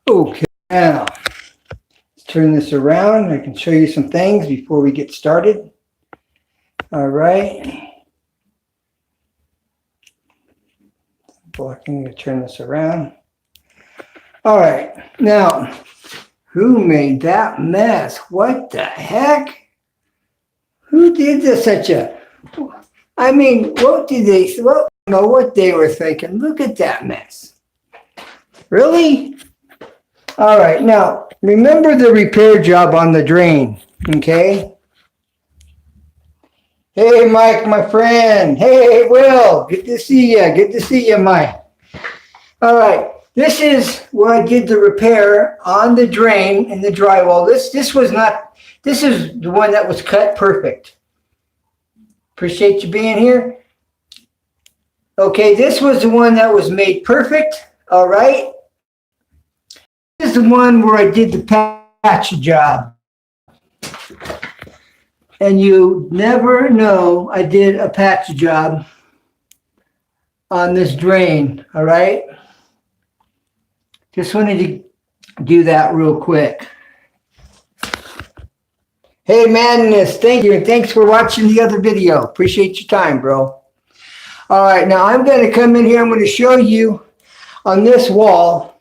Okay, now let's turn this around. I can show you some things before we get started. All right. Blocking to turn this around. All right. Now, who made that mess? What the heck? Who did this such a... I mean, what did they... Well, I don't know what they were thinking. Look at that mess. Really? All right. Now, remember the repair job on the drain, okay? Hey, Mike, my friend. Hey, Will. Good to see you. Good to see you, Mike. All right. This is where I did the repair on the drain in the drywall. This was not, this is the one that was cut perfect. Appreciate you being here. Okay, this was the one that was made perfect. All right. This is the one where I did the patch job. And you never know I did a patch job on this drain, all right? Just wanted to do that real quick. Hey, Madness, thank you, and thanks for watching the other video. Appreciate your time, bro. All right, now I'm going to come in here. I'm going to show you on this wall.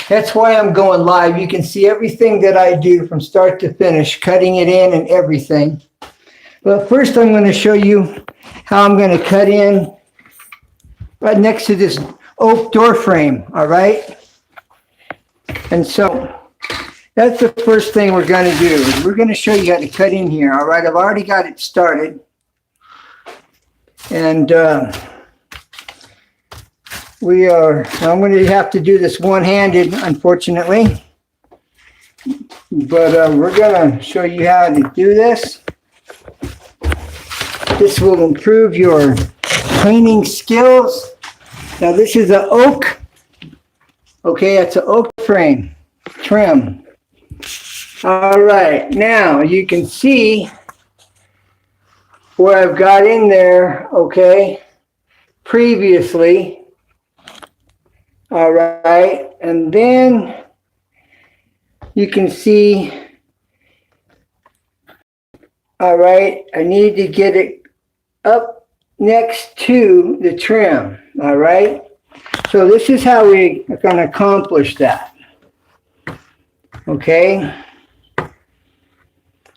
That's why I'm going live. You can see everything that I do from start to finish, cutting it in and everything. But first I'm going to show you how I'm going to cut in right next to this oak door frame, all right? And so that's the first thing we're going to do. We're going to show you how to cut in here, all right? I've already got it started. And I'm going to have to do this one-handed, unfortunately. But we're going to show you how to do this. This will improve your cleaning skills. Now this is an oak. Okay, it's an oak frame trim. All right, now you can see where I've got in there, okay, previously. All right, and then you can see, all right, I need to get it up next to the trim, all right? So this is how we are going to accomplish that, okay?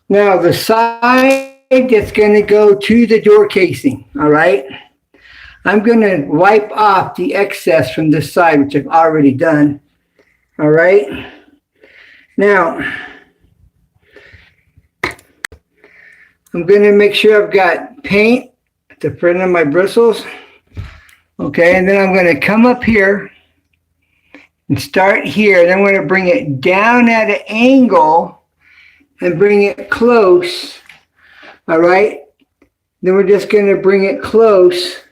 Now the side that's going to go to the door casing, all right? I'm going to wipe off the excess from this side, which I've already done. All right. Now, I'm going to make sure I've got paint at the front of my bristles. Okay, and then I'm going to come up here and start here. Then I'm going to bring it down at an angle and bring it close. All right. Then we're just going to bring it close.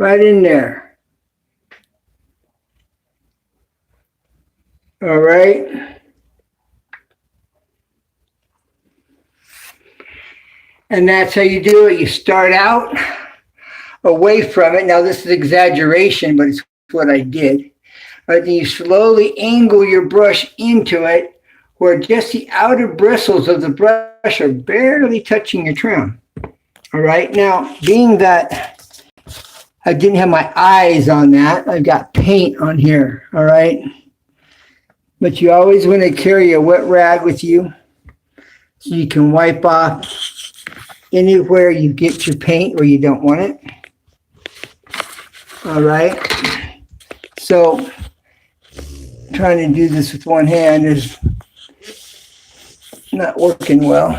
Right in there. All right. And that's how you do it. You start out away from it. Now this is exaggeration, but it's what I did. All right, then you slowly angle your brush into it where just the outer bristles of the brush are barely touching your trim. All right. Now, being that I didn't have my eyes on that, I've got paint on here, all right? But you always want to carry a wet rag with you so you can wipe off anywhere you get your paint where you don't want it. All right? So, trying to do this with one hand is not working well.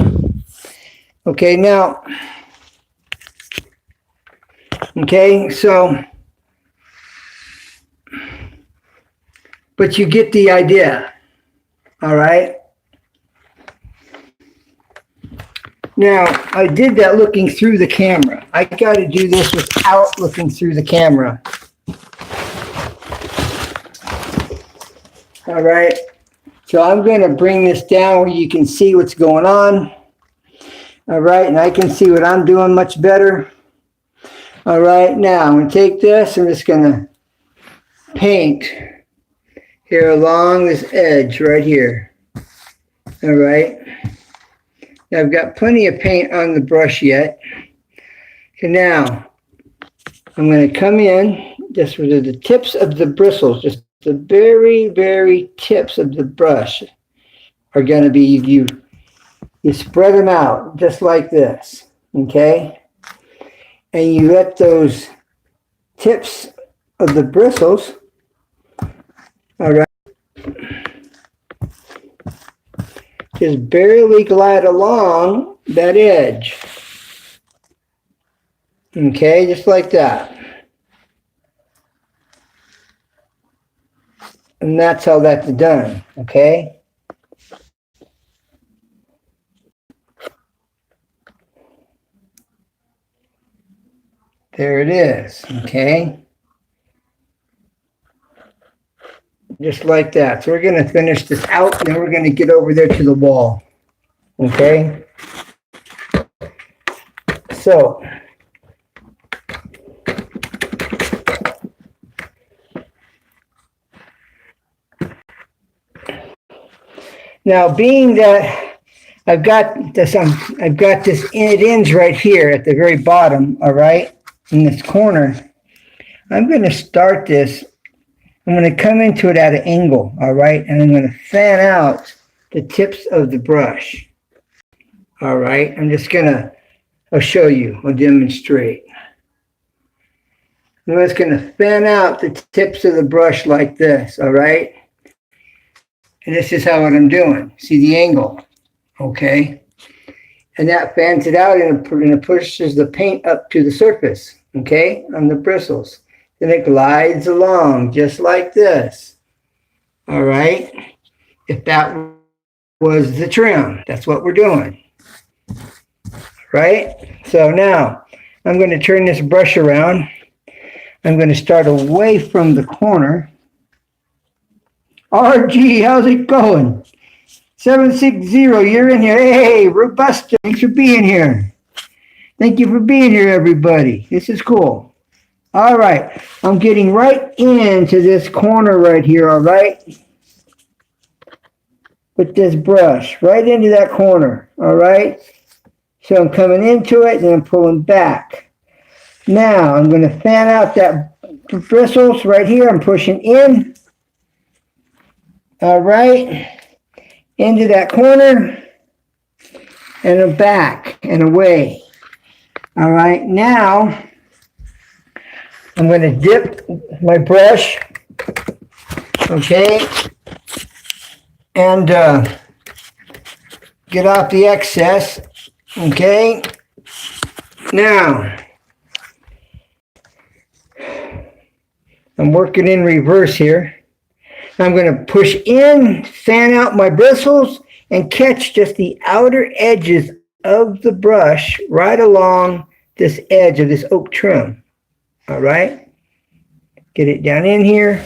Okay, now... Okay, so, but you get the idea, all right? Now, I did that looking through the camera. I got to do this without looking through the camera. All right, so I'm going to bring this down where you can see what's going on. All right, and I can see what I'm doing much better. All right, now I'm going to take this. I'm just going to paint here along this edge right here. All right. Now I've got plenty of paint on the brush yet. Okay, now I'm going to come in just with the tips of the bristles, just the very, very tips of the brush are going to be, you spread them out just like this, okay? And you let those tips of the bristles, all right, just barely glide along that edge. Okay, just like that. And that's how that's done, okay? There it is, okay? Just like that. So we're going to finish this out, and then we're going to get over there to the wall, okay? So, now being that I've got this, it ends right here at the very bottom, all right, in this corner. I'm going to start this. I'm going to come into it at an angle, all right, and I'm going to fan out the tips of the brush, all right. I'll show you, I'll demonstrate. I'm just going to fan out the tips of the brush like this, all right, and this is how what I'm doing. See the angle, okay, and that fans it out and it pushes the paint up to the surface, okay, on the bristles. Then it glides along just like this. All right. If that was the trim, that's what we're doing. Right? So now I'm going to turn this brush around. I'm going to start away from the corner. RG, how's it going? 760, you're in here. Hey, Robusta, thanks for being here. Thank you for being here, everybody. This is cool. All right, I'm getting right into this corner right here, all right? With this brush, right into that corner, all right? So I'm coming into it and I'm pulling back. Now I'm going to fan out that bristles right here. I'm pushing in, all right, into that corner and I'm back and away. All right, now I'm going to dip my brush, okay, and get off the excess, okay. Now, I'm working in reverse here. I'm going to push in, fan out my bristles, and catch just the outer edges of the brush right along this edge of this oak trim. All right, get it down in here.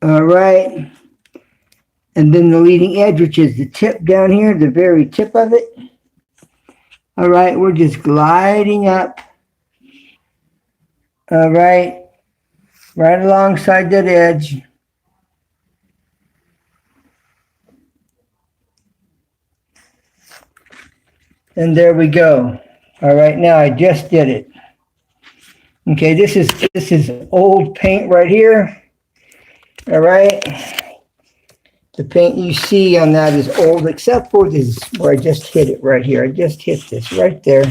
All right, and then the leading edge, which is the tip down here, the very tip of it. All right, we're just gliding up. All right, right alongside that edge. And there we go. All right, now I just did it. Okay, this is old paint right here. All right. The paint you see on that is old, except for this where I just hit it right here. I just hit this right there.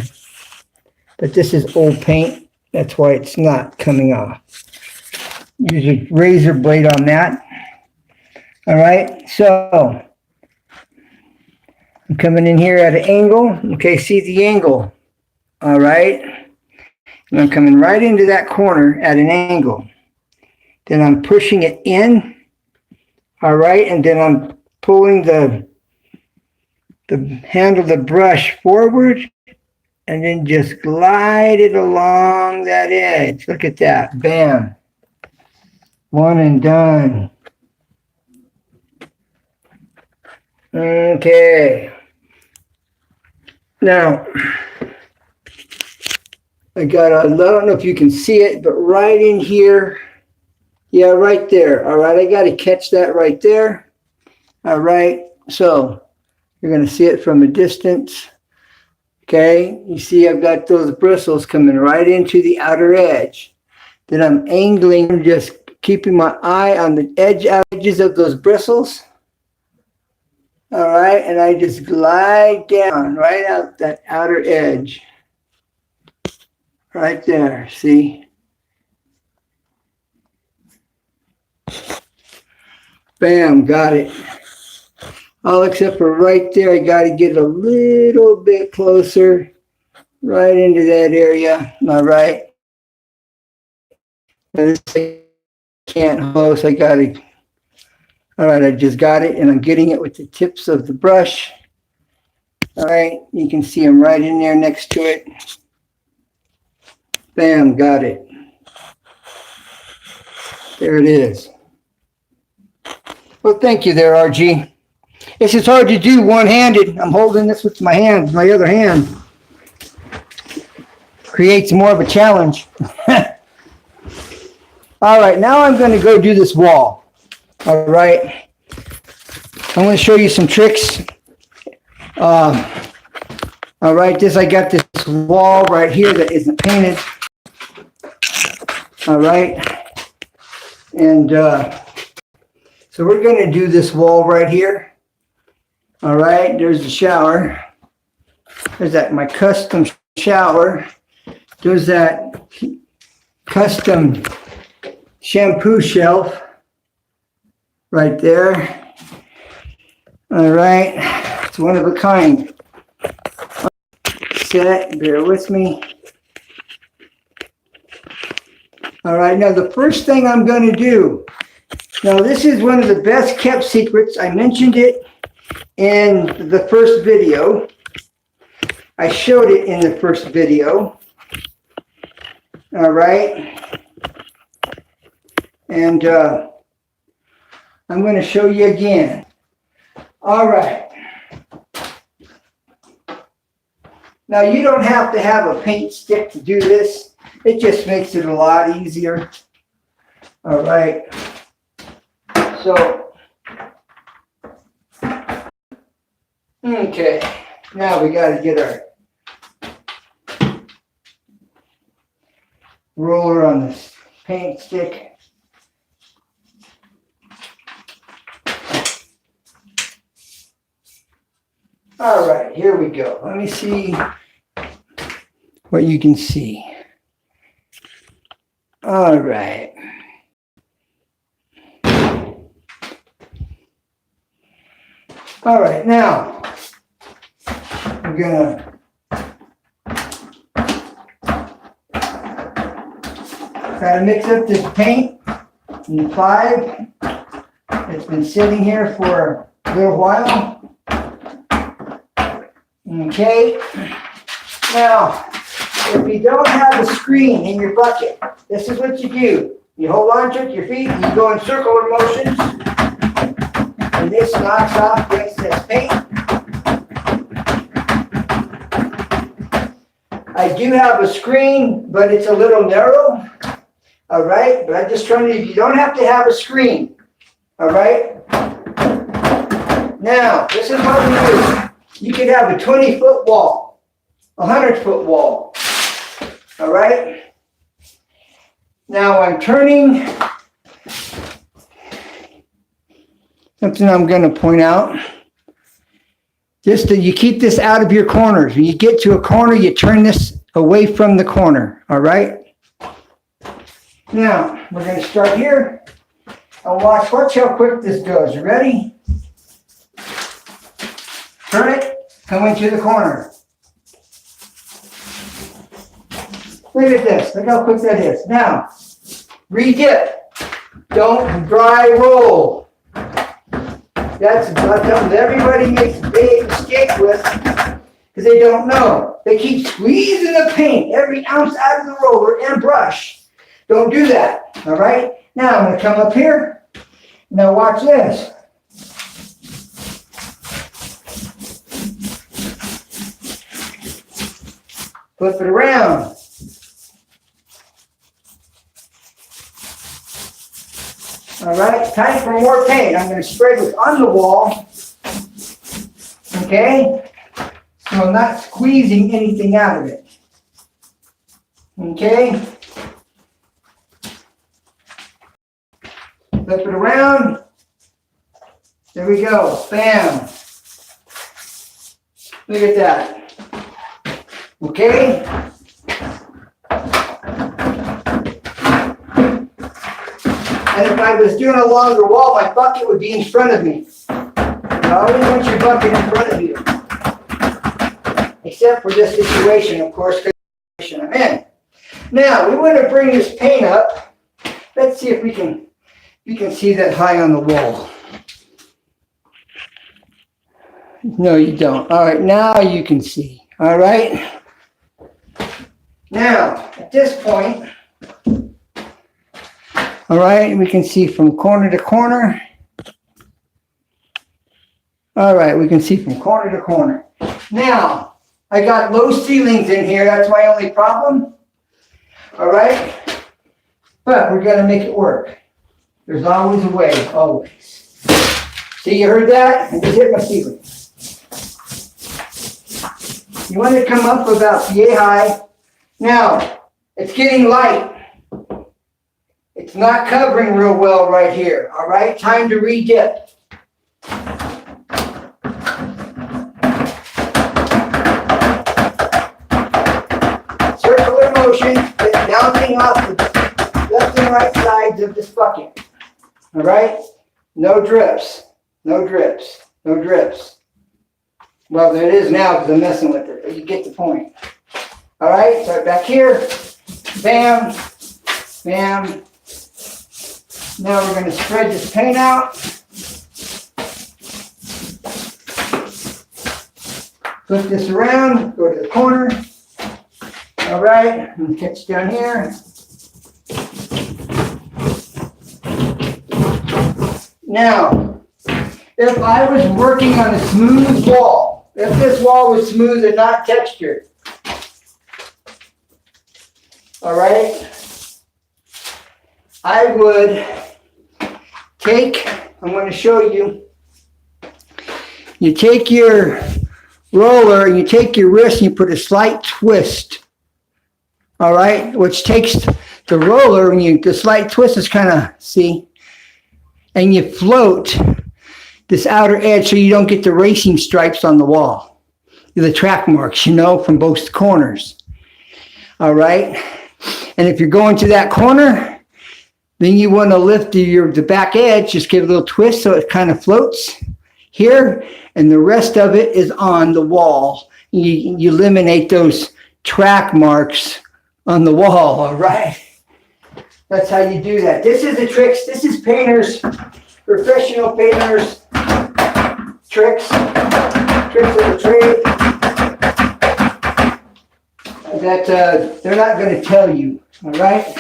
But this is old paint. That's why it's not coming off. Use a razor blade on that. All right, so I'm coming in here at an angle. Okay, see the angle. All right. And I'm coming right into that corner at an angle. Then I'm pushing it in. All right, and then I'm pulling the handle of the brush forward and then just glide it along that edge. Look at that. Bam. One and done. Okay. Now, I don't know if you can see it, but right in here. Yeah, right there. All right, I got to catch that right there. All right, so you're going to see it from a distance. Okay, you see I've got those bristles coming right into the outer edge. Then I'm angling, just keeping my eye on the edges of those bristles. All right, and I just glide down right out that outer edge. Right there, see? Bam, got it. All except for right there, I got to get a little bit closer, right into that area. All right. This can't close. I got to. All right, I just got it, and I'm getting it with the tips of the brush. All right, you can see them right in there next to it. Bam, got it. There it is. Well, thank you there, RG. This is hard to do one-handed. I'm holding this with my hand, my other hand. Creates more of a challenge. All right, now I'm going to go do this wall. All right. I'm going to show you some tricks. All right, I got this wall right here that isn't painted. All right. And so we're going to do this wall right here. All right, there's the shower. There's that my custom shower. There's that custom shampoo shelf right there. All right, it's one of a kind. Set, bear with me. All right, now the first thing I'm going to do, now this is one of the best kept secrets. I mentioned it in the first video. I showed it in the first video. All right. And I'm going to show you again. All right. Now you don't have to have a paint stick to do this. It just makes it a lot easier. All right. So, okay. Now we got to get our roller on this paint stick. All right, here we go. Let me see what you can see. All right. All right, now we're gonna try to mix up this paint in 5. It's been sitting here for a little while. Okay. Now, if you don't have a screen in your bucket, this is what you do. You hold on to it, your feet, and you go in circular motions. And this knocks off the excess paint. I do have a screen, but it's a little narrow. All right, but I'm just trying to, you don't have to have a screen. All right. Now, this is what we do. You could have a 20-foot wall, a 100-foot wall. All right. Now I'm turning. Something I'm going to point out. Just that you keep this out of your corners. When you get to a corner, you turn this away from the corner. All right. Now we're going to start here. And watch how quick this goes. You ready? Turn it, come into the corner. Look at this. Look how quick that is. Now, re-dip. Don't dry roll. That's something everybody makes a big mistake with because they don't know. They keep squeezing the paint, every ounce out of the roller and brush. Don't do that, all right? Now I'm going to come up here. Now watch this. Flip it around. All right, time for more paint. I'm going to spread this on the wall. Okay? So I'm not squeezing anything out of it. Okay? Flip it around. There we go. Bam. Look at that. Okay? And if I was doing a longer wall, my bucket would be in front of me. You always want your bucket in front of you. Except for this situation, of course, because the situation I'm in. Now, we want to bring this paint up. Let's see if we can see that high on the wall. No, you don't. All right, now you can see. All right? Now, at this point, all right, we can see from corner to corner. All right, we can see from corner to corner. Now, I got low ceilings in here. That's my only problem. All right? But we're going to make it work. There's always a way, always. See, you heard that? I just hit my ceiling. You want to come up about yay high. Now, it's getting light. It's not covering real well right here. All right? Time to re-dip. Circular motion, it's bouncing off the left and right sides of this bucket. All right? No drips. No drips. No drips. Well, there it is now because I'm messing with it, but you get the point. All right, so back here, bam, bam. Now we're going to spread this paint out. Flip this around, go to the corner. All right, and catch down here. Now, if I was working on a smooth wall, if this wall was smooth and not textured, all right, I would take, I'm going to show you, you take your roller and you take your wrist and you put a slight twist, all right, which takes the roller and the slight twist is kind of, see, and you float this outer edge so you don't get the racing stripes on the wall, the track marks, you know, from both corners, all right, and if you're going to that corner, then you want to lift the back edge, just give it a little twist so it kind of floats here, and the rest of it is on the wall. You eliminate those track marks on the wall, all right? That's how you do that. This is the tricks. This is painters, professional painters, tricks of the trade that they're not going to tell you, all right?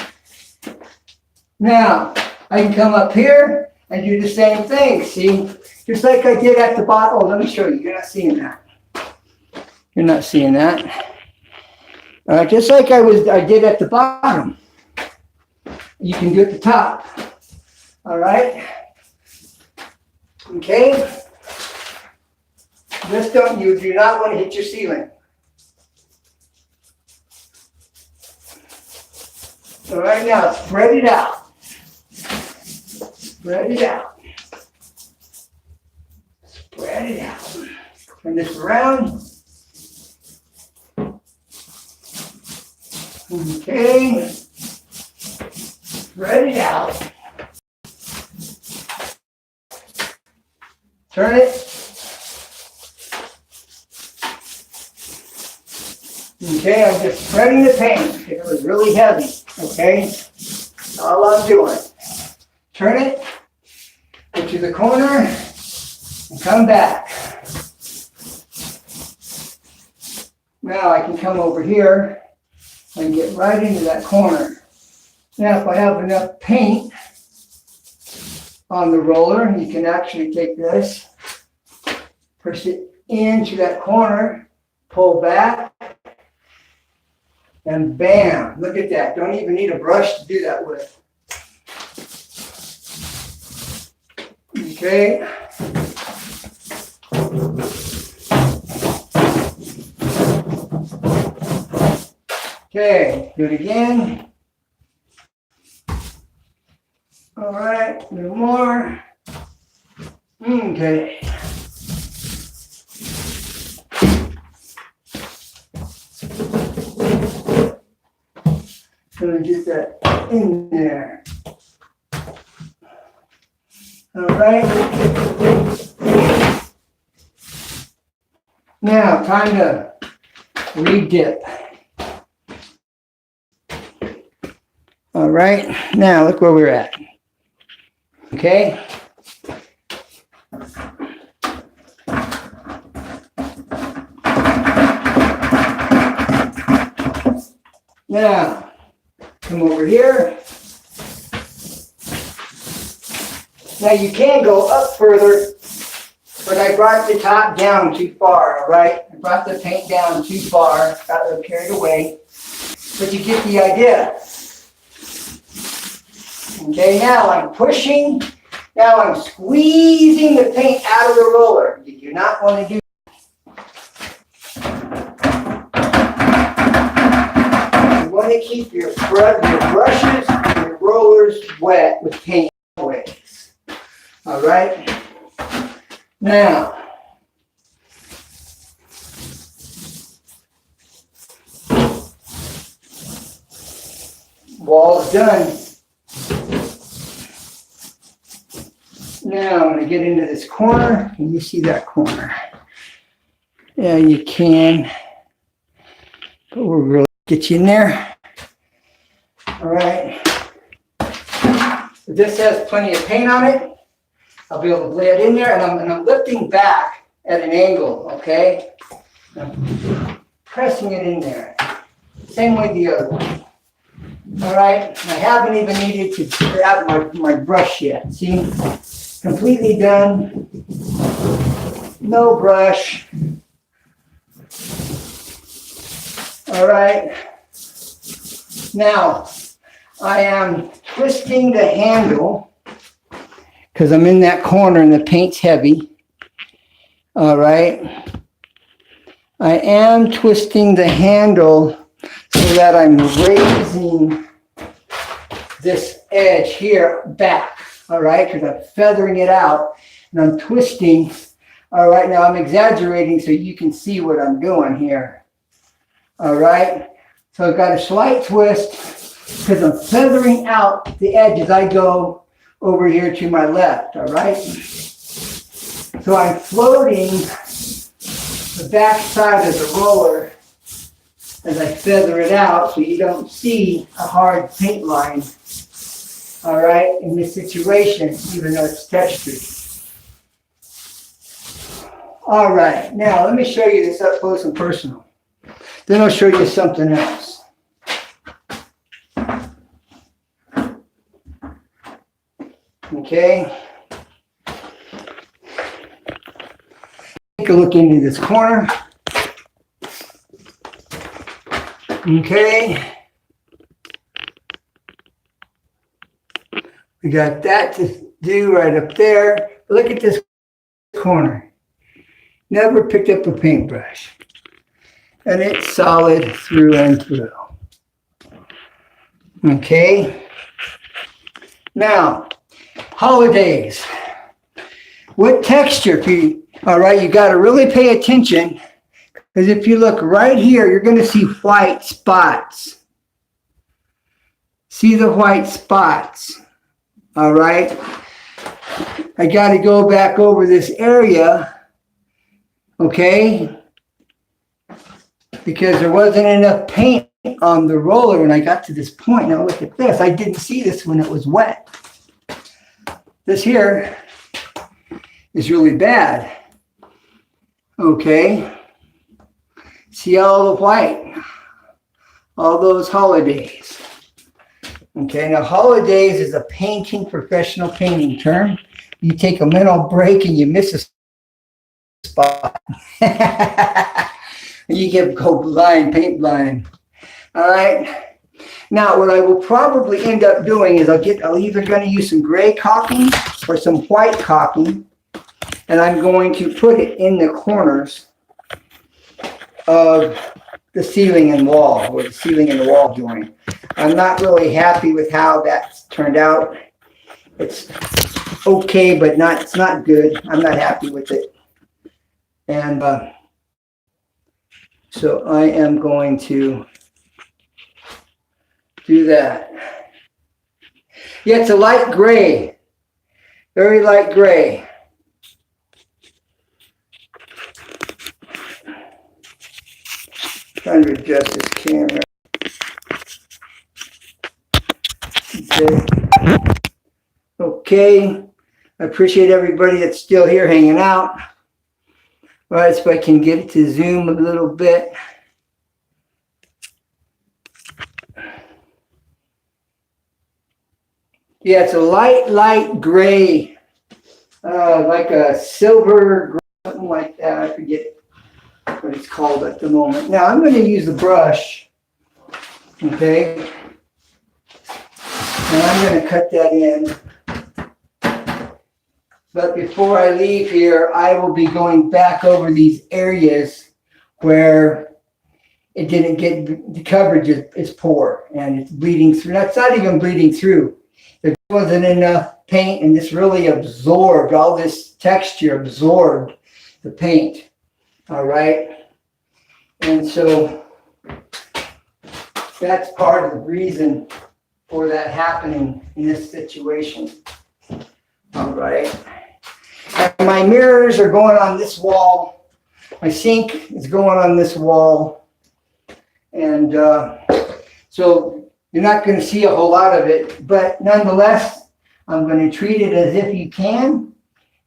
Now, I can come up here and do the same thing, see? Just like I did at the bottom. Oh, let me show you. You're not seeing that. You're not seeing that. Just like I did at the bottom. You can do at the top. All right? Okay? You do not want to hit your ceiling. All right, now spread it out. Spread it out. Spread it out. Turn this around. Okay. Spread it out. Turn it. Okay, I'm just spreading the paint. It was really heavy. Okay, that's all I'm doing. Turn it, go to the corner, and come back. Now I can come over here and get right into that corner. Now if I have enough paint on the roller, you can actually take this, push it into that corner, pull back, and bam, look at that. Don't even need a brush to do that with. Okay. Okay, do it again. All right, a little more. Okay. Gonna get that in there. All right. Now, time to re-dip. All right. Now, look where we're at. Okay. Now, come over here. Now, you can go up further, but I brought the top down too far, all right? I brought the paint down too far, got a little carried away, but you get the idea. Okay, now I'm pushing, now I'm squeezing the paint out of the roller. You do not want to do that. You want to keep your brushes and your rollers wet with paint always. All right? Now, wall's done. Now I'm going to get into this corner. Can you see that corner? Yeah, you can. But we'll really get you in there. All right. This has plenty of paint on it. I'll be able to lay it in there, and I'm lifting back at an angle, okay? I'm pressing it in there. Same way the other one. All right, I haven't even needed to grab my brush yet. See, completely done. No brush. All right. Now, I am twisting the handle because I'm in that corner and the paint's heavy. All right. I am twisting the handle so that I'm raising this edge here back, all right, because I'm feathering it out and I'm twisting. All right, now I'm exaggerating so you can see what I'm doing here. All right, so I've got a slight twist because I'm feathering out the edge as I go over here to my left, all right? So I'm floating the back side of the roller as I feather it out so you don't see a hard paint line, all right, in this situation, even though it's textured. All right, now let me show you this up close and personal. Then I'll show you something else. Okay. Take a look into this corner. Okay. We got that to do right up there. Look at this corner. Never picked up a paintbrush. And it's solid through and through. Okay. Now, holidays. What texture? All right, you got to really pay attention because if you look right here, you're going to see white spots. See the white spots? All right. I got to go back over this area. Okay. Because there wasn't enough paint on the roller when I got to this point. Now look at this. I didn't see this when it was wet. This here is really bad. Okay. See all the white. All those holidays. Okay, now holidays is a professional painting term. You take a mental break and you miss a spot. You get go blind, paint blind. All right. Now, what I will probably end up doing is I'll either going to use some gray caulking or some white caulking, and I'm going to put it in the corners of the ceiling and wall, or the ceiling and the wall joint. I'm not really happy with how that's turned out. It's okay, but it's not good. I'm not happy with it. And so I am going to do that. Yeah, it's a light gray, very light gray. Trying to adjust this camera. Okay. I appreciate everybody that's still here hanging out. All right, so if I can get it to zoom a little bit. Yeah, it's a light gray, like a silver gray, something like that. I forget what it's called at the moment. Now I'm going to use the brush, okay? And I'm going to cut that in. But before I leave here, I will be going back over these areas where it didn't get, the coverage is poor and it's bleeding through. That's not even bleeding through. There wasn't enough paint, and this really absorbed, all this texture absorbed the paint. All right. And so that's part of the reason for that happening in this situation. All right. And my mirrors are going on this wall. My sink is going on this wall. And so you're not going to see a whole lot of it, but nonetheless, I'm going to treat it as if you can,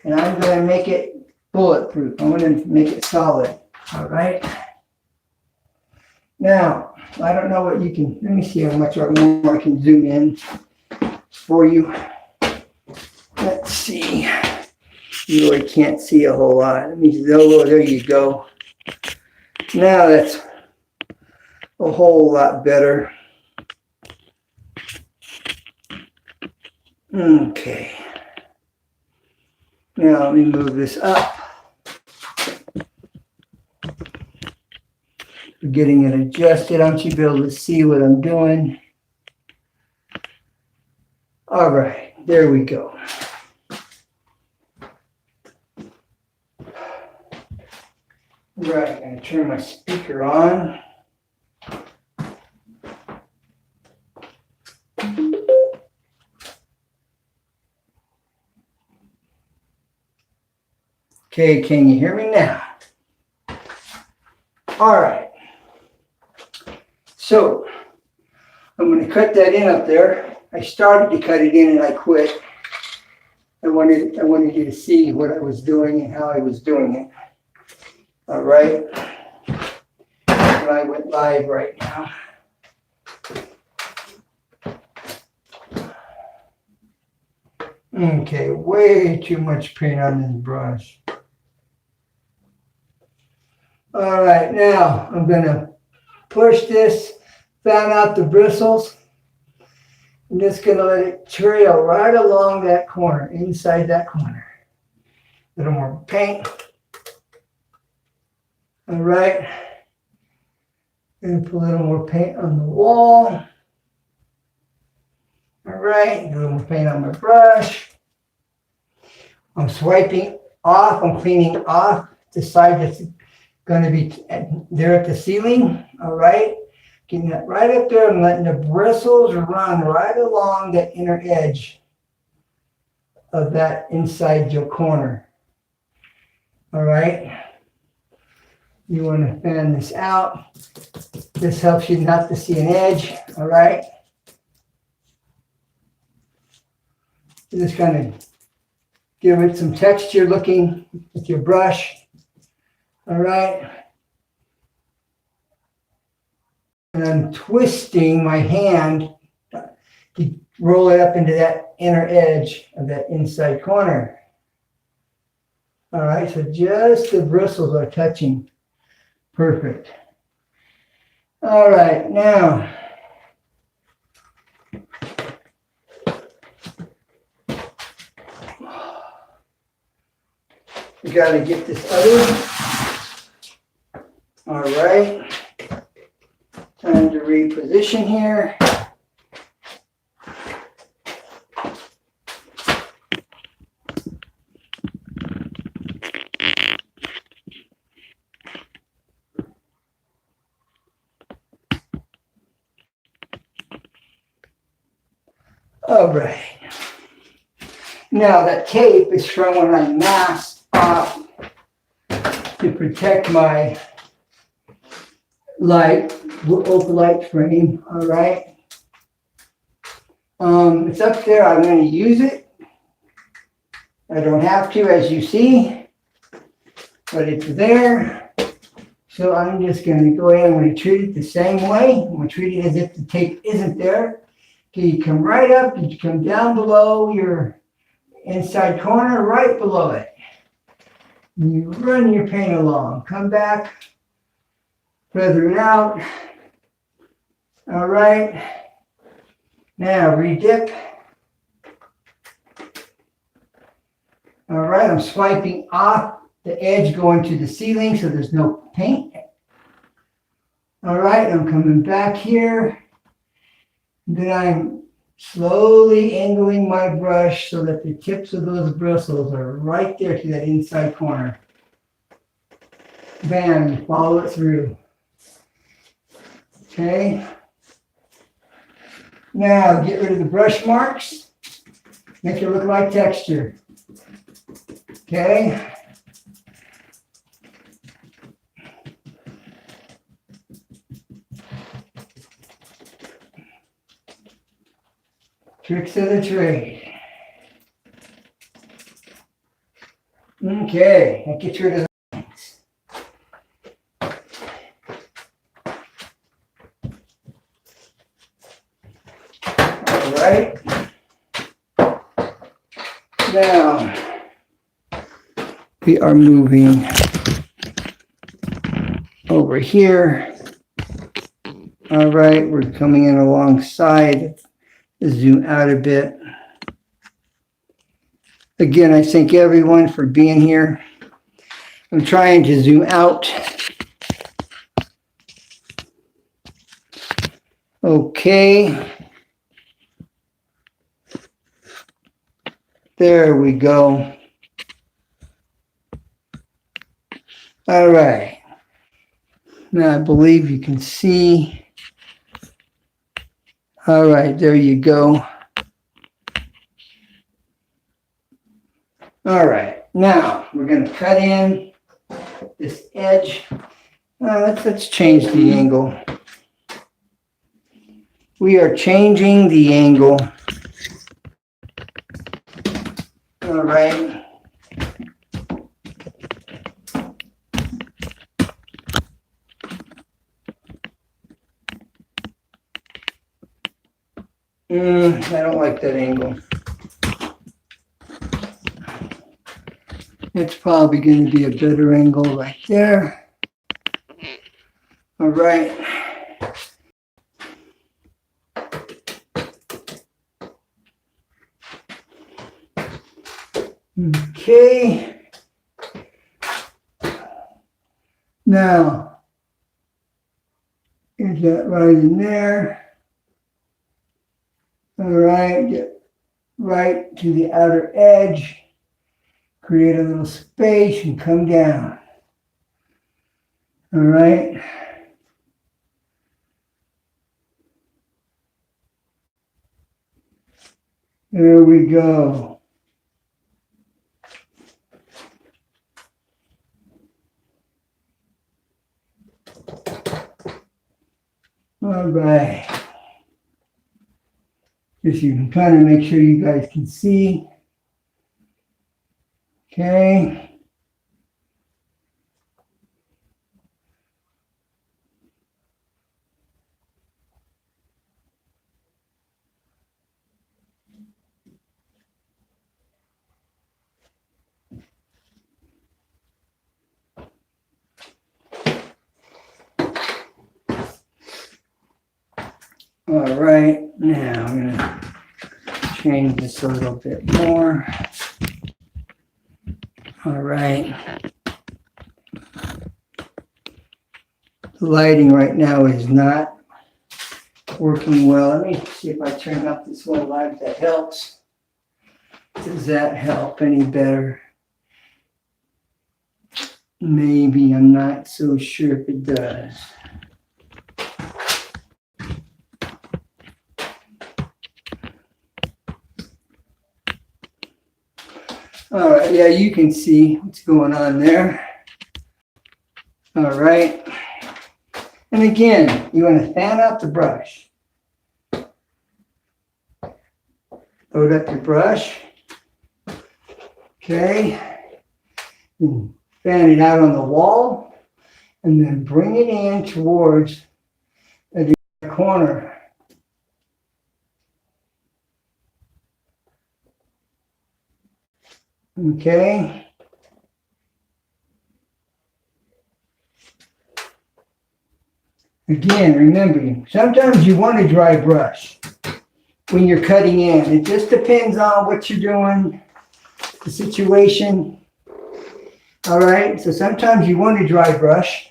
and I'm going to make it bulletproof. I'm going to make it solid. All right. Now, I don't know what you can, let me see how much more I can zoom in for you. Let's see. You really can't see a whole lot. Let me, oh, there you go. Now that's a whole lot better. Okay. Now let me move this up. We're getting it adjusted. I want you to be able to see what I'm doing. All right, there we go. Right, I'm going to turn my speaker on. Okay, can you hear me now? All right. So I'm going to cut that in up there. I started to cut it in and I quit. I wanted you to see what I was doing and how I was doing it. All right. And I went live right now. Okay, way too much paint on this brush. All right, now I'm going to push this, fan out the bristles. I'm just going to let it trail right along that corner, inside that corner. A little more paint. All right. And put a little more paint on the wall. All right, a little more paint on my brush. I'm swiping off, I'm cleaning off the side that's going to be there at the ceiling. All right, getting that right up there and letting the bristles run right along that inner edge of that inside your corner. All right, you want to fan this out. This helps you not to see an edge. All right, just kind of give it some texture looking with your brush. All right. And I'm twisting my hand to roll it up into that inner edge of that inside corner. All right, so just the bristles are touching. Perfect. All right, now We got to get this other. All right. Time to reposition here. All right. Now that tape is from when I masked off to protect my ultralight frame. All right. It's up there. I'm going to use it. I don't have to, as you see, but it's there. So I'm just going to go ahead and I'm going to treat it the same way. I'm going to treat it as if the tape isn't there. Okay, you come right up, you come down below your inside corner, right below it. And you run your paint along. Come back, feather it out. All right. Now redip. All right, I'm swiping off the edge going to the ceiling so there's no paint. All right, I'm coming back here. Then I'm slowly angling my brush so that the tips of those bristles are right there to that inside corner. Bam, follow it through. Okay. Now get rid of the brush marks. Make it look like texture. Okay. Tricks of the trade. Okay, that gets rid of the things. All right. Now, we are moving over here. All right, we're coming in alongside. Zoom out a bit. Again, I thank everyone for being here. I'm trying to zoom out. Okay. There we go. All right. Now I believe you can see. All right, there you go. All right, now we're going to cut in this edge. Let's change the angle. We are changing the angle. All right. I don't like that angle. It's probably going to be a better angle right there. All right. Okay. Now, is that right in there? All right, get right to the outer edge, create a little space and come down. All right. There we go. All right. Just you can kind of make sure you guys can see. Okay. All right, now I'm going to change this a little bit more. All right. The lighting right now is not working well. Let me see if I turn up this one light, if that helps. Does that help any better? Maybe, I'm not so sure if it does. All right, yeah, you can see what's going on there. All right. And again, you want to fan out the brush. Load up your brush. Okay. Fan it out on the wall. And then bring it in towards the corner. Okay. Again, remember, sometimes you want a dry brush when you're cutting in. It just depends on what you're doing, the situation. All right, so sometimes you want a dry brush.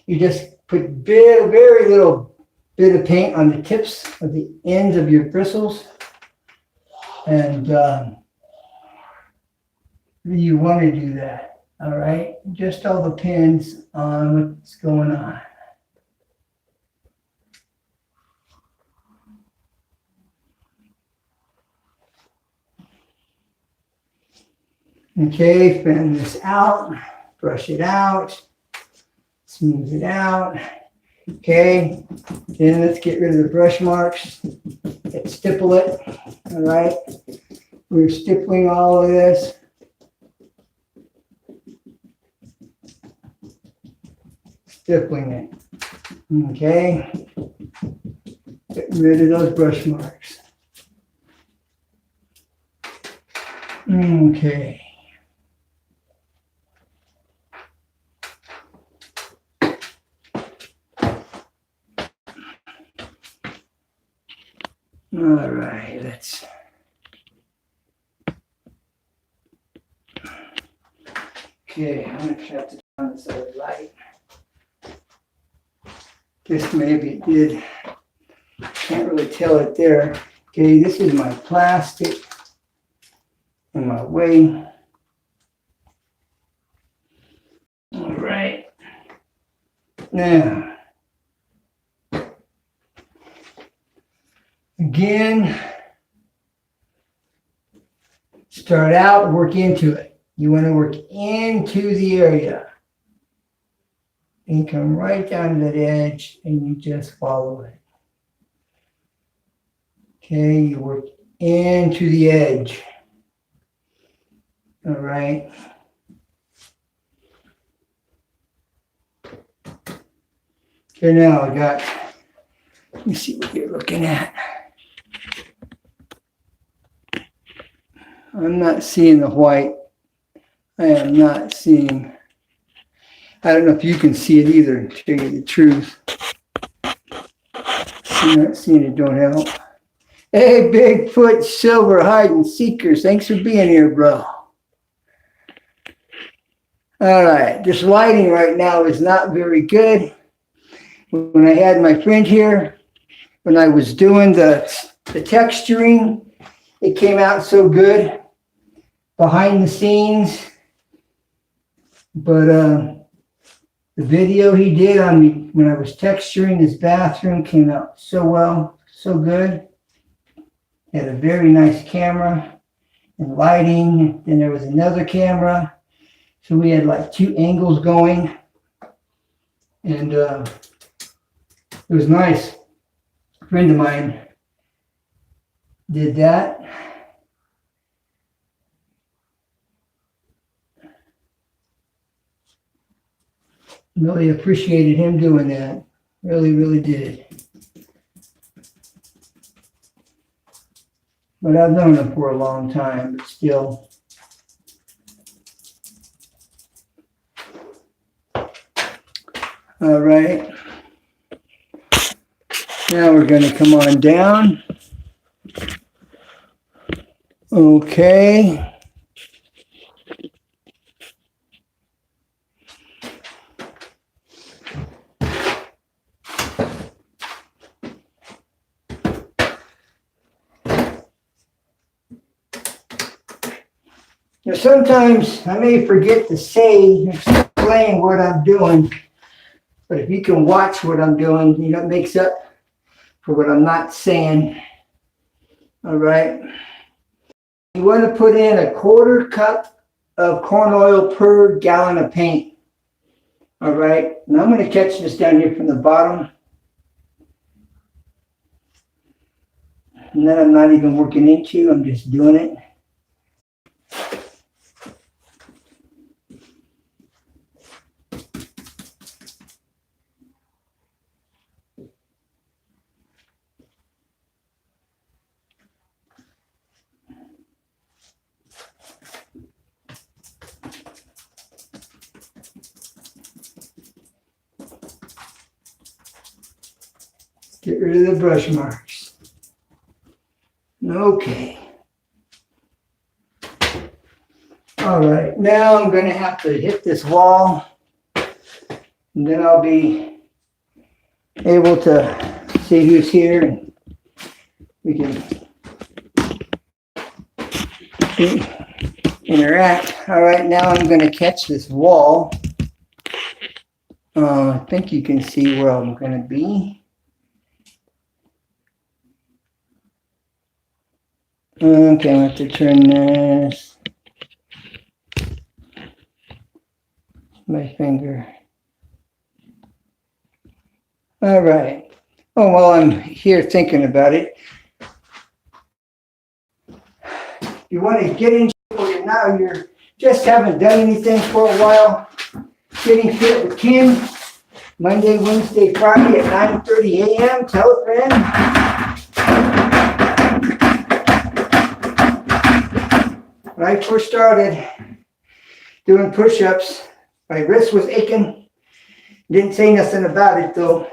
You just put very little bit of paint on the tips of the ends of your bristles. And you want to do that. All right, just all depends on what's going on. Okay, fan this out, brush it out, smooth it out. Okay, then let's get rid of the brush marks. Let's stipple it. All right, we're stippling all of this. Stippling it. Okay, getting rid of those brush marks. Okay. All right, let's. Okay, I'm going to try to turn this other light. Guess maybe it did. Can't really tell it there. Okay, this is my plastic in my way. All right. Now, again, start out, work into it. You want to work into the area. And come right down to that edge and you just follow it. Okay, you work into the edge. All right. Okay, now I got, let me see what you're looking at. I'm not seeing the white. I am not seeing. I don't know if you can see it either, to tell you the truth. You're not seeing it, don't help. Hey, Bigfoot Silver Hide and Seekers, thanks for being here, bro. All right, this lighting right now is not very good. When I had my friend here, when I was doing the texturing, it came out so good behind the scenes. But the video he did on me when I was texturing his bathroom came out so well, so good. He had a very nice camera and lighting. Then there was another camera. So we had like two angles going. And it was nice. A friend of mine did that. Really appreciated him doing that. Really, really did. But I've known him for a long time, but still. All right. Now we're going to come on down. Okay. Now, sometimes I may forget to say, explain what I'm doing, but if you can watch what I'm doing, it makes up for what I'm not saying. All right. You want to put in a 1/4 cup of corn oil per gallon of paint. All right. Now I'm going to catch this down here from the bottom. And then I'm not even working into, I'm just doing it. Get rid of the brush marks. Okay. All right, now I'm going to have to hit this wall, and then I'll be able to see who's here, and we can interact. All right, now I'm going to catch this wall. I think you can see where I'm going to be. Okay, I have to turn this. My finger. All right. Oh, well, I'm here thinking about it. You want to get in shape now. You just haven't done anything for a while. Getting fit with Kim. Monday, Wednesday, Friday at 9:30 a.m. Tell a friend. When I first started doing push-ups, my wrist was aching. Didn't say nothing about it though.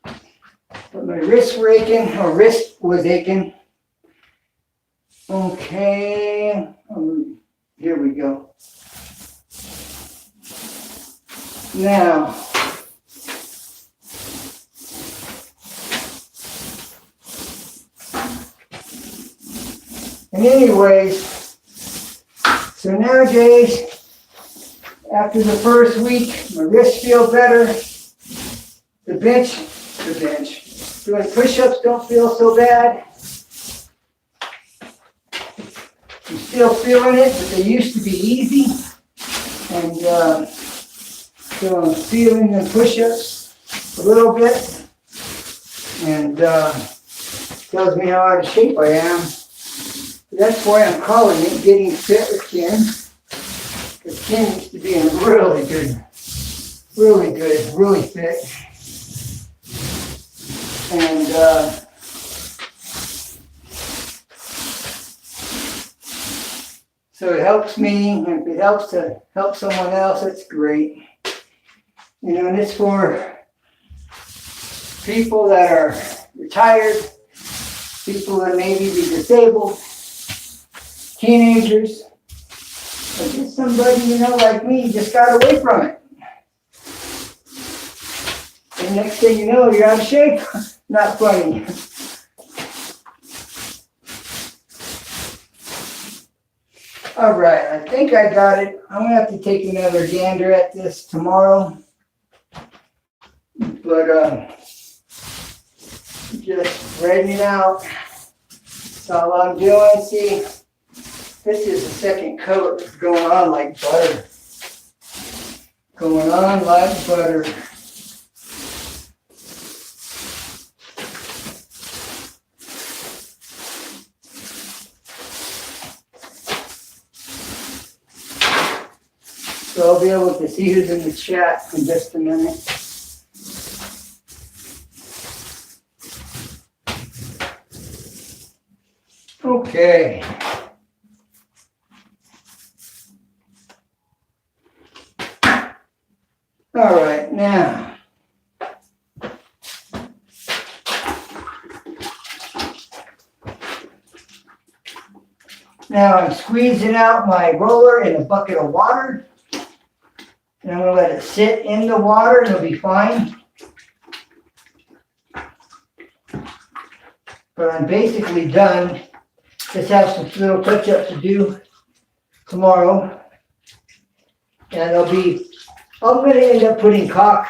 But my wrist was aching. Okay, here we go. Now, and anyways, so nowadays, after the first week, my wrists feel better. The bench, doing push-ups don't feel so bad. I'm still feeling it, but they used to be easy. And so I'm feeling the push-ups a little bit. And tells me how out of shape I am. That's why I'm calling it Getting Fit with Ken. Because Ken used to be really fit. And so it helps me, and if it helps to help someone else, that's great. And it's for people that are retired, people that maybe be disabled, teenagers, or just somebody, like me, just got away from it. And next thing you know, you're out of shape. Not funny. All right, I think I got it. I'm going to have to take another gander at this tomorrow. But just spreading it out. That's all I'm doing. See, this is the second coat that's going on like butter. Going on like butter. So I'll be able to see who's in the chat in just a minute. Okay. All right, now. Now I'm squeezing out my roller in a bucket of water. And I'm going to let it sit in the water and it'll be fine. But I'm basically done. Just have some little touch-ups to do tomorrow. And I'm going to end up putting caulk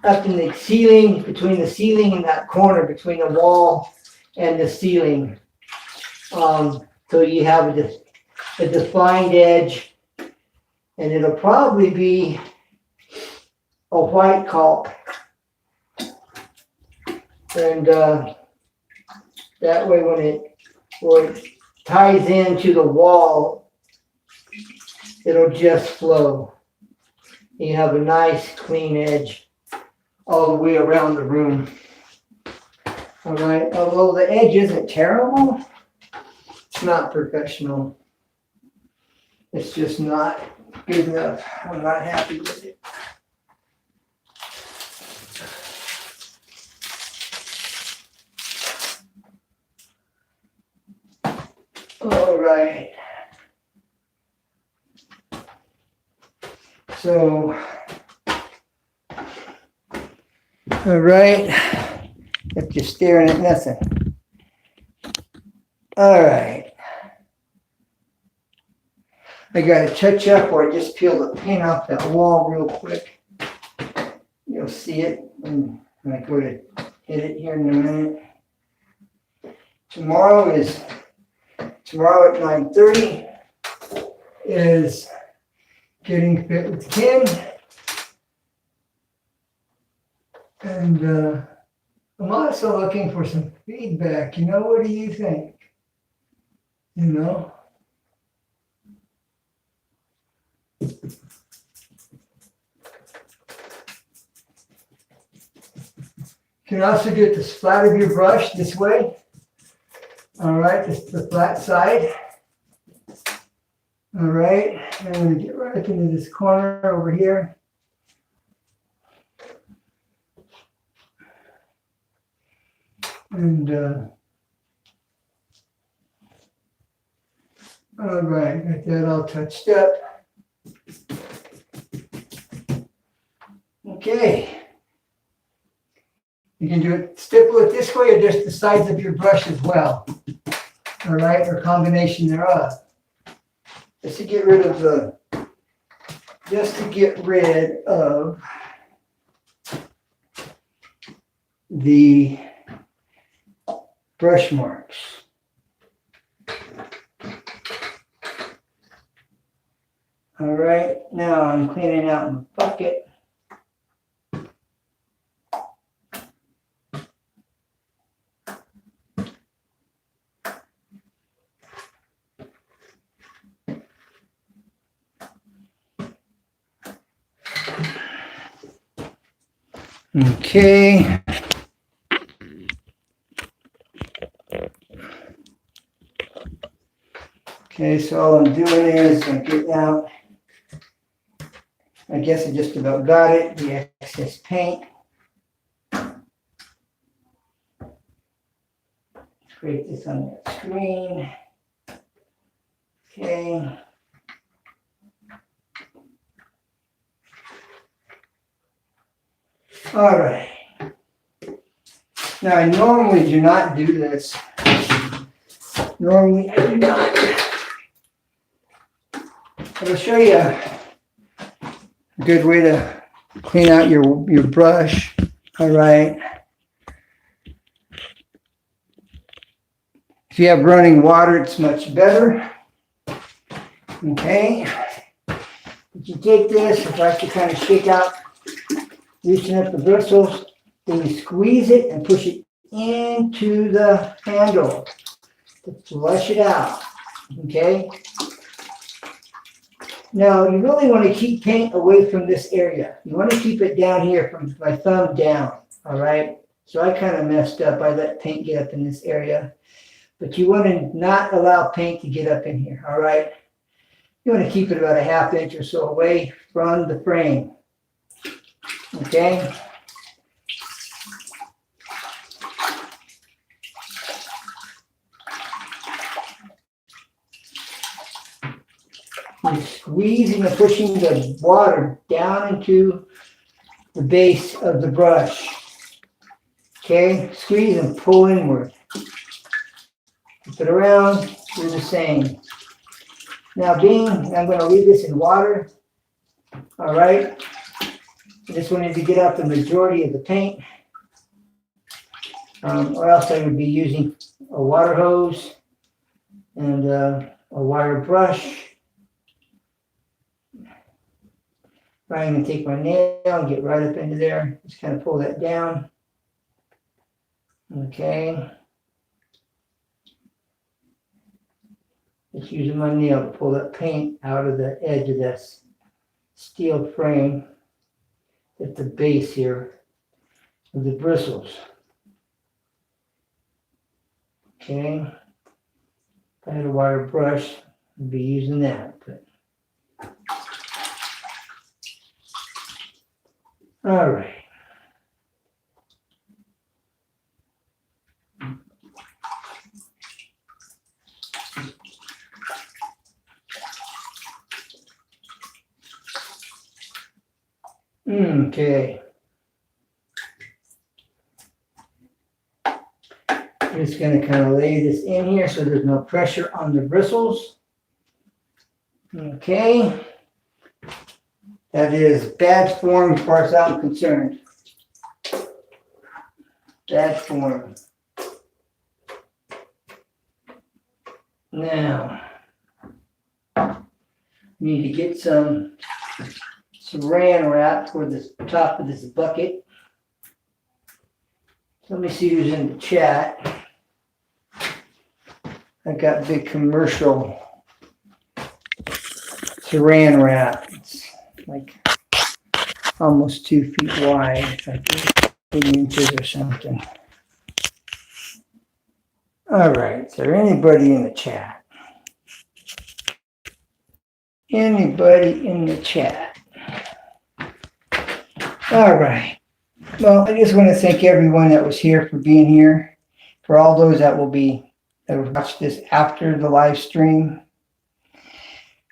up in the ceiling, between the ceiling and that corner, between the wall and the ceiling. So you have a defined edge, and it'll probably be a white caulk. And that way when it ties into the wall, it'll just flow. You have a nice clean edge all the way around the room. All right, although the edge isn't terrible, it's not professional. It's just not good enough. I'm not happy with it. All right. So, all right. If you're staring at nothing. All right. I got to touch up, or I just peel the paint off that wall real quick. You'll see it when I go to hit it here in a minute. Tomorrow at 9:30 is getting fit with Ken. And I'm also looking for some feedback. What do you think? You can also get the flat of your brush this way. All right, just the flat side. All right, and I'm going to get right up into this corner over here. And all right, got that all touched up. Okay. You can do it, stipple it this way, or just the sides of your brush as well. All right, or combination thereof. Just to get rid of the brush marks. All right, now I'm cleaning out my bucket. Okay. Okay, so all I'm doing is I'm getting out, I guess I just about got it, the excess paint. Create this on the screen. Okay. All right. Now, I normally do not do this. Normally, I do not. I'll show you a good way to clean out your brush. All right. If you have running water, it's much better. Okay. But you take this, if I could kind of shake out, loosen up the bristles, then you squeeze it and push it into the handle to flush it out. Okay. Now, you really want to keep paint away from this area. You want to keep it down here from my thumb down. All right. So I kind of messed up. I let paint get up in this area. But you want to not allow paint to get up in here. All right. You want to keep it about a ½ inch or so away from the frame. Okay. You're squeezing and pushing the water down into the base of the brush. Okay, squeeze and pull inward. Flip it around, do the same. Now being, I'm going to leave this in water. All right. This one needs to get out the majority of the paint. Or else I would be using a water hose and a wire brush. I'm going to take my nail and get right up into there. Just kind of pull that down. Okay. Just using my nail to pull that paint out of the edge of this steel frame at the base here of the bristles. Okay. If I had a wire brush, I'd be using that. But. All right. Okay. I'm just going to kind of lay this in here so there's no pressure on the bristles. Okay. That is bad form as far as I'm concerned. Bad form. Now, we need to get some saran wrap for the top of this bucket. So let me see who's in the chat. I got big commercial saran wrap. It's like almost 2 feet wide, like 8 inches or something. All right, is there anybody in the chat? Anybody in the chat? All right. Well, I just want to thank everyone that was here for being here. For all those that will watch this after the live stream.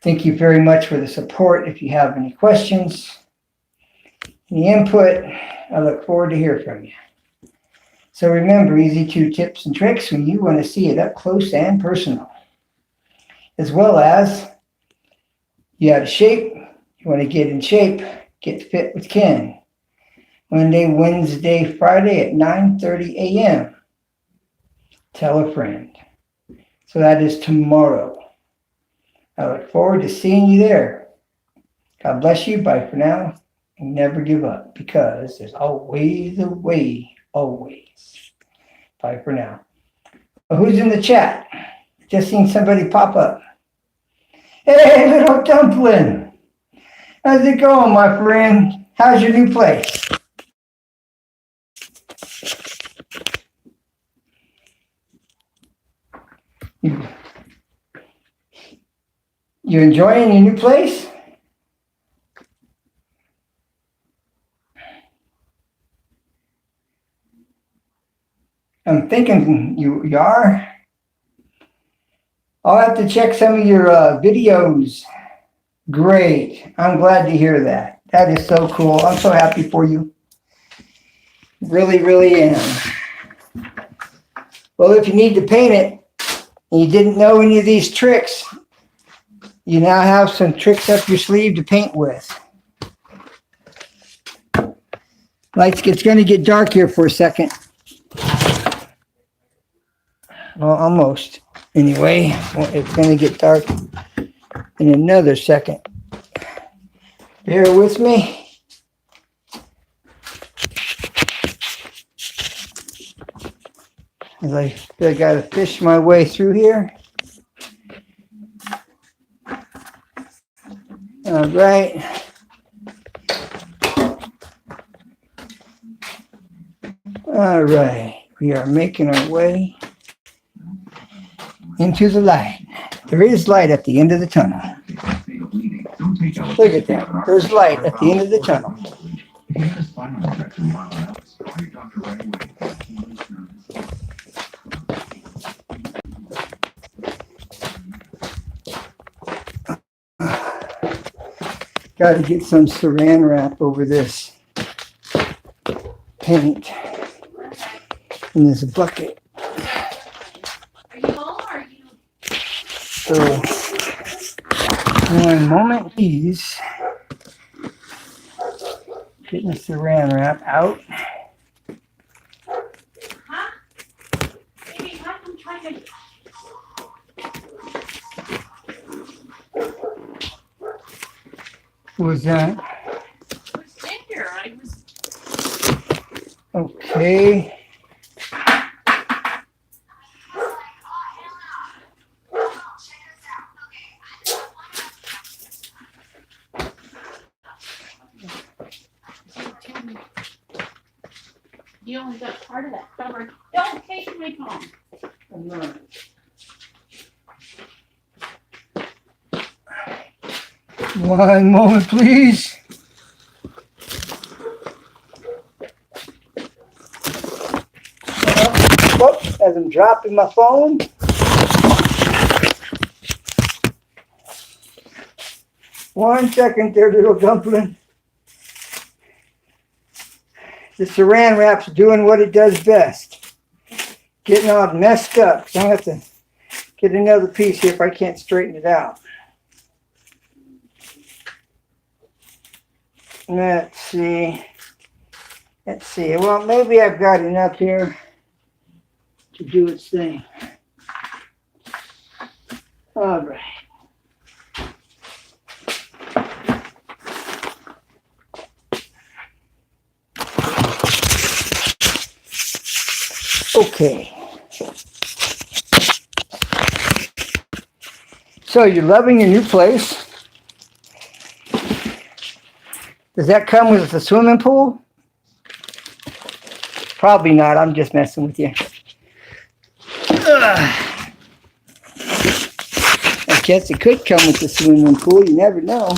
Thank you very much for the support. If you have any questions, any input, I look forward to hear from you. So remember, easy 2 tips and tricks when you want to see it up close and personal. As well as, you out of shape, you want to get in shape, get fit with Ken. Monday, Wednesday, Friday at 9:30 a.m. Tell a friend. So that is tomorrow. I look forward to seeing you there. God bless you. Bye for now. And never give up, because there's always a way, always. Bye for now. Well, who's in the chat? Just seen somebody pop up. Hey, little dumpling. How's it going, my friend? How's your new place? You enjoying your new place? I'm thinking you are. I'll have to check some of your videos. Great. I'm glad to hear that. That is so cool. I'm so happy for you. Really, really am. Well, if you need to paint it and you didn't know any of these tricks, you now have some tricks up your sleeve to paint with. It's going to get dark here for a second. Well, almost. Anyway, it's going to get dark in another second. Bear with me. As I got to fish my way through here. All right. All right. We are making our way into the light. There is light at the end of the tunnel. Look at that. There's light at the end of the tunnel. Got to get some saran wrap over this paint in this bucket. Are you home or are you? So One moment, please. Getting the saran wrap out. Huh? Maybe I'm trying to. What was that? I was in here. I was. Okay. You only got part of that covered. Don't take my phone. I'm not. One moment, please. Whoops, as I'm dropping my phone. One second there, little dumpling. The saran wrap's doing what it does best. Getting all messed up. So I'm going to have to get another piece here if I can't straighten it out. Let's see. Let's see. Well, maybe I've got enough here to do its thing. All right. Okay. So you're loving your new place. Does that come with a swimming pool? Probably not. I'm just messing with you. I guess it could come with the swimming pool. You never know.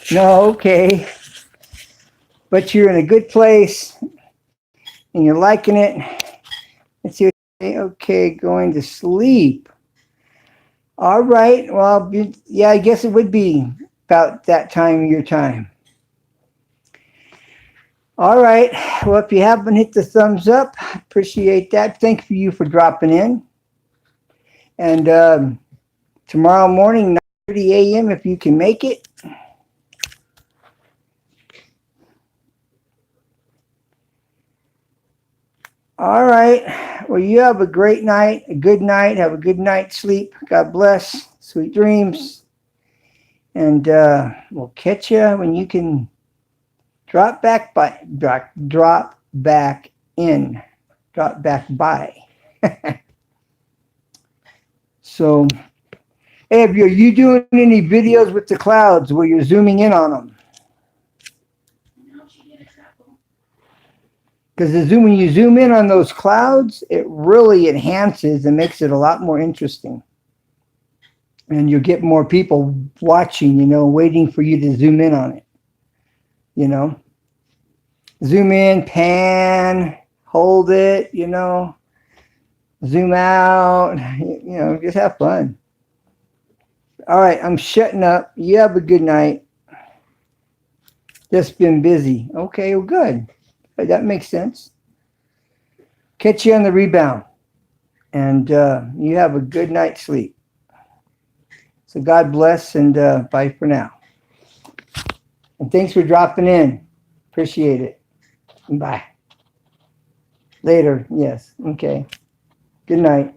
No, okay. But you're in a good place and you're liking it. Let's see what you say. Okay, going to sleep. All right. Well, yeah, I guess it would be about that time of your time. All right. Well, if you haven't hit the thumbs up, appreciate that. Thank you for dropping in. And tomorrow morning, 9:30 a.m., if you can make it. All right. Well, you have a great night, a good night. Have a good night's sleep. God bless. Sweet dreams. And we'll catch you when you can drop back by. Drop back in. Drop back by. So, hey, are you doing any videos with the clouds where you're zooming in on them? Because when you zoom in on those clouds, it really enhances and makes it a lot more interesting. And you'll get more people watching, waiting for you to zoom in on it, Zoom in, pan, hold it, zoom out, just have fun. All right, I'm shutting up. You have a good night. Just been busy. Okay, well, good. That makes sense. Catch you on the rebound. And you have a good night's sleep. So God bless and bye for now. And thanks for dropping in. Appreciate it. Bye. Later. Yes. Okay. Good night.